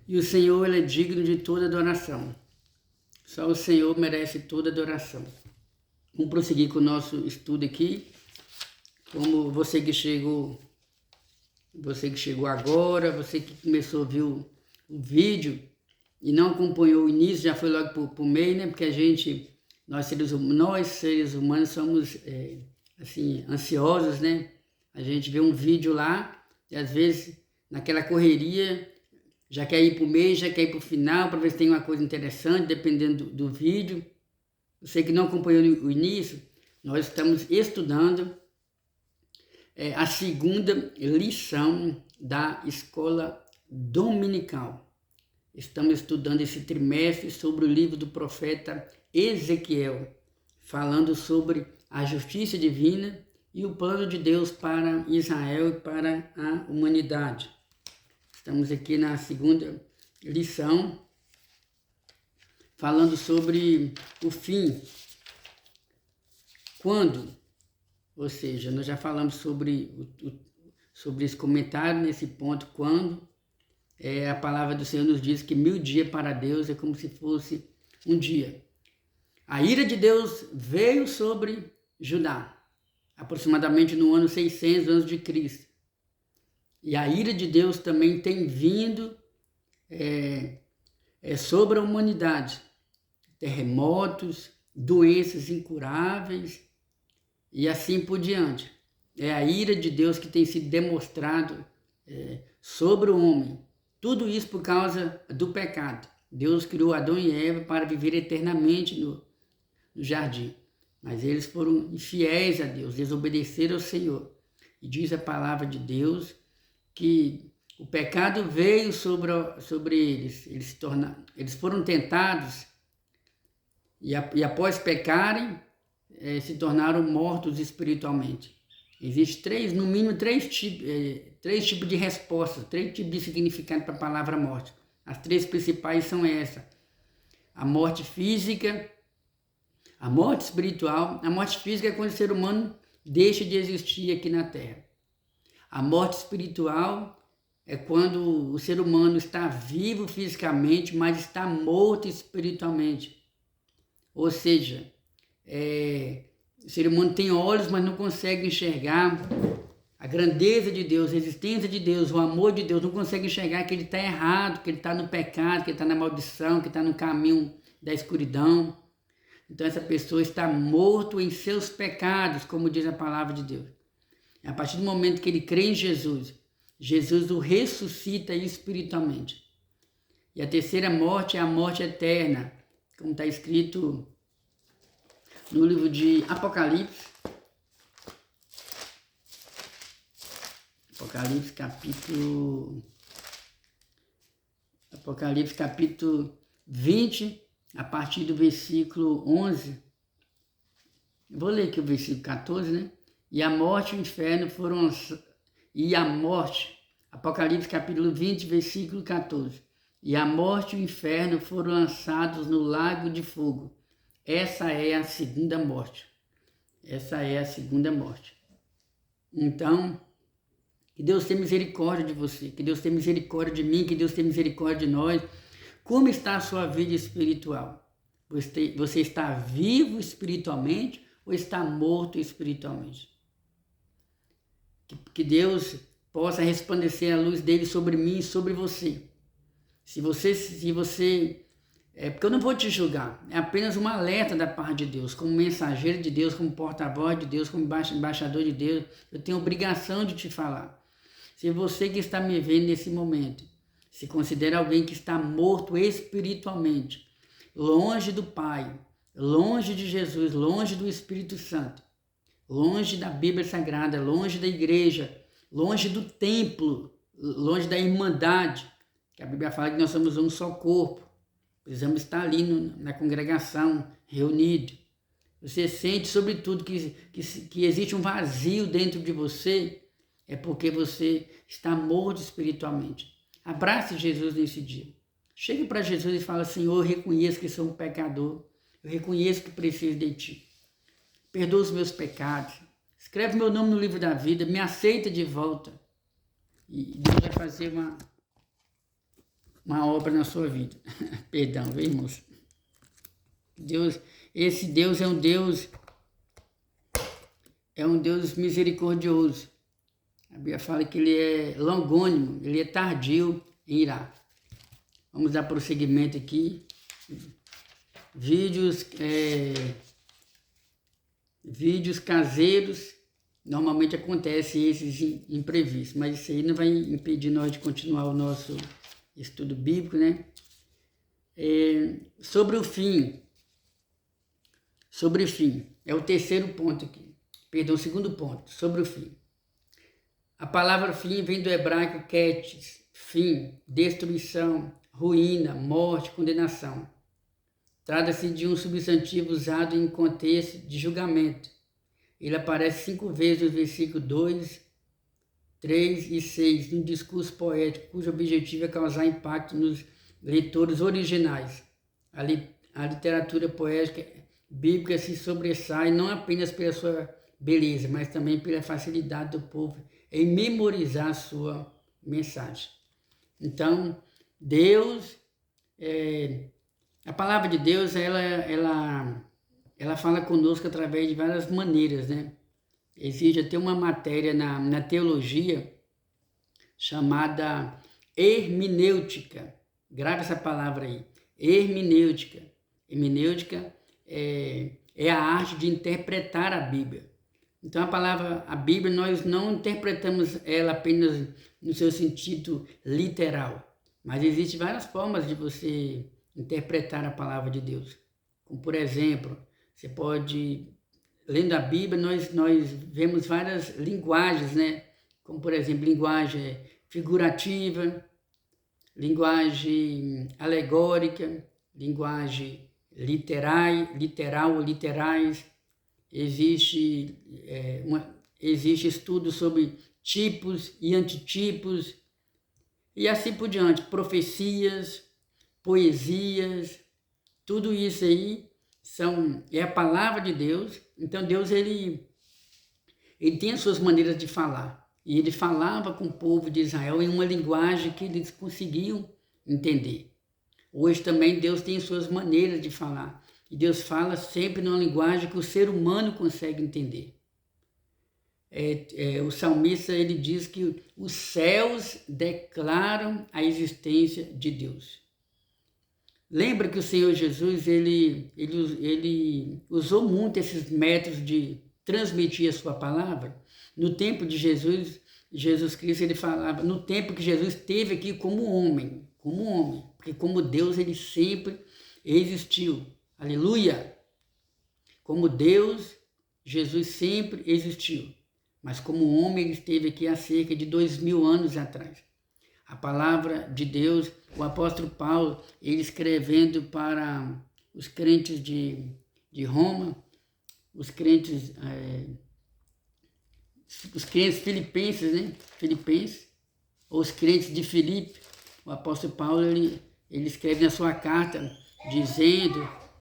E o Senhor, Ele é digno de toda adoração. Só o Senhor merece toda adoração. Vamos prosseguir com o nosso estudo aqui. Como você que chegou agora, você que começou a ver o vídeo e não acompanhou o início, já foi logo pro meio, né? Porque nós seres humanos somos assim, ansiosos, né? A gente vê um vídeo lá e às vezes naquela correria já quer ir pro meio, já quer ir pro final para ver se tem uma coisa interessante, dependendo do vídeo. Você que não acompanhou o início, nós estamos estudando a segunda lição da escola dominical. Estamos estudando esse trimestre sobre o livro do profeta Ezequiel, falando sobre a justiça divina e o plano de Deus para Israel e para a humanidade. Estamos aqui na segunda lição, falando sobre o fim. Quando? Ou seja, nós já falamos sobre esse comentário, nesse ponto, quando a palavra do Senhor nos diz que 1000 dias para Deus é como se fosse um dia. A ira de Deus veio sobre Judá, aproximadamente no ano 600 a.C. E a ira de Deus também tem vindo sobre a humanidade. Terremotos, doenças incuráveis e assim por diante. É a ira de Deus que tem sido demonstrado sobre o homem. Tudo isso por causa do pecado. Deus criou Adão e Eva para viver eternamente no jardim. Mas eles foram infiéis a Deus, desobedeceram ao Senhor. E diz a palavra de Deus que o pecado veio sobre eles. Eles foram tentados e após pecarem, se tornaram mortos espiritualmente. Existem no mínimo três tipos de respostas, 3 tipos de significado para a palavra morte. As 3 principais são essas: a morte física, a morte espiritual. A morte física é quando o ser humano deixa de existir aqui na Terra. A morte espiritual é quando o ser humano está vivo fisicamente, mas está morto espiritualmente. Ou seja, o ser humano tem olhos, mas não consegue enxergar a grandeza de Deus, a existência de Deus, o amor de Deus. Não consegue enxergar que ele está errado, que ele está no pecado, que ele está na maldição, que está no caminho da escuridão. Então essa pessoa está morto em seus pecados, como diz a palavra de Deus. A partir do momento que ele crê em Jesus, Jesus o ressuscita espiritualmente. E a terceira morte é a morte eterna, como está escrito no livro de Apocalipse. Apocalipse capítulo 20, a partir do versículo 11. Eu vou ler aqui o versículo 14, né? E a morte e o inferno foram... E a morte, Apocalipse capítulo 20, versículo 14. E a morte e o inferno foram lançados no lago de fogo. Essa é a segunda morte. Essa é a segunda morte. Então, que Deus tenha misericórdia de você, que Deus tenha misericórdia de mim, que Deus tenha misericórdia de nós. Como está a sua vida espiritual? Você está vivo espiritualmente ou está morto espiritualmente? Que Deus possa resplandecer a luz dele sobre mim e sobre você. Se você porque eu não vou te julgar, é apenas um alerta da parte de Deus, como mensageiro de Deus, como porta-voz de Deus, como embaixador de Deus, eu tenho obrigação de te falar. Se você que está me vendo nesse momento, se considera alguém que está morto espiritualmente, longe do Pai, longe de Jesus, longe do Espírito Santo, longe da Bíblia Sagrada, longe da igreja, longe do templo, longe da irmandade, que a Bíblia fala que nós somos um só corpo. Precisamos estar ali na congregação, reunido. Você sente, sobretudo, que existe um vazio dentro de você, é porque você está morto espiritualmente. Abrace Jesus nesse dia. Chegue para Jesus e fala: Senhor, eu reconheço que sou um pecador. Eu reconheço que preciso de Ti. Perdoa os meus pecados. Escreve meu nome no livro da vida. Me aceita de volta. E Deus vai fazer uma obra na sua vida. Perdão, viu, irmãos? Esse Deus é um Deus misericordioso. A Bíblia fala que ele é longânimo, ele é tardio em irar. Vamos dar prosseguimento aqui. Vídeos caseiros, normalmente acontecem esses imprevistos, mas isso aí não vai impedir nós de continuar o nosso estudo bíblico, né? Sobre o fim, é o terceiro ponto aqui, perdão, o segundo ponto, sobre o fim. A palavra fim vem do hebraico ketes, fim, destruição, ruína, morte, condenação. Trata-se de um substantivo usado em contexto de julgamento. Ele aparece 5 vezes nos versículos 2, 3 e 6, num discurso poético, cujo objetivo é causar impacto nos leitores originais. A literatura poética bíblica se sobressai não apenas pela sua beleza, mas também pela facilidade do povo em memorizar a sua mensagem. Então, a palavra de Deus, ela fala conosco através de várias maneiras, né? Existe até uma matéria na teologia chamada hermenêutica. Grave essa palavra aí, hermenêutica. Hermenêutica é a arte de interpretar a Bíblia. Então a Bíblia, nós não interpretamos ela apenas no seu sentido literal, mas existem várias formas de você interpretar a palavra de Deus. Como, por exemplo, você pode, lendo a Bíblia, nós vemos várias linguagens, né? Como, por exemplo, linguagem figurativa, linguagem alegórica, linguagem literal ou literais. Existe estudo sobre tipos e antitipos, e assim por diante, profecias, poesias, tudo isso aí é a palavra de Deus. Então Deus ele tem as suas maneiras de falar, e ele falava com o povo de Israel em uma linguagem que eles conseguiam entender. Hoje também Deus tem suas maneiras de falar, e Deus fala sempre numa linguagem que o ser humano consegue entender. O salmista ele diz que os céus declaram a existência de Deus. Lembra que o Senhor Jesus ele usou muito esses métodos de transmitir a sua palavra? No tempo de Jesus Cristo, ele falava, no tempo que Jesus esteve aqui como homem, porque como Deus ele sempre existiu. Aleluia! Como Deus, Jesus sempre existiu, mas como homem ele esteve aqui há cerca de 2000 anos atrás. A palavra de Deus, o apóstolo Paulo, ele escrevendo para os crentes de Roma, os crentes filipenses, né? Ou os crentes de Filipe, o apóstolo Paulo ele escreve na sua carta dizendo